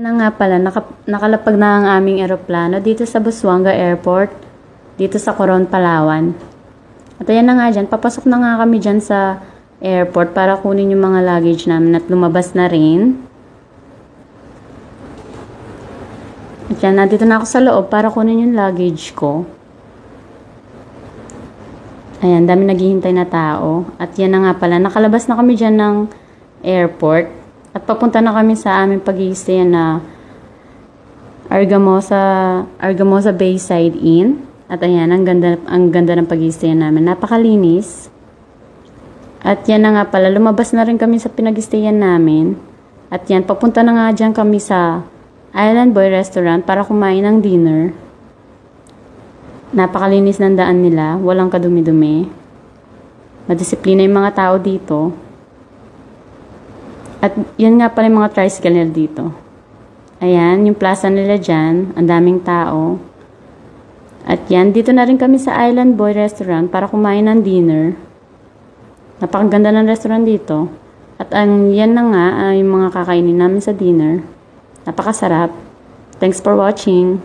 Na nga pala, nakalapag na ang aming eroplano dito sa Busuanga Airport, dito sa Coron, Palawan. At ayan na nga dyan, papasok na nga kami dyan sa airport para kunin yung mga luggage namin at lumabas na rin. At yan, nandito na ako sa loob para kunin yung luggage ko. Ayan, dami naghihintay na tao. At yan na nga pala, nakalabas na kami dyan ng airport. At papunta na kami sa aming pag-i-stay na Argamosa Bayside Inn. At ayan, ang ganda ng pag-i-stay namin. Napakalinis. At yan na nga pala, lumabas na rin kami sa pinag-i-stayan namin. At yan, papunta na nga dyan kami sa Island Boy Restaurant para kumain ng dinner. Napakalinis ng daan nila, walang kadumi-dumi. Madisiplina yung mga tao dito. At yan nga pala yung mga tricycle nila dito. Ayan, yung plaza nila dyan, ang daming tao. At yan, dito na rin kami sa Island Boy Restaurant para kumain ng dinner. Napakaganda ng restaurant dito. At yan na nga, yung mga kakainin namin sa dinner. Napakasarap. Thanks for watching.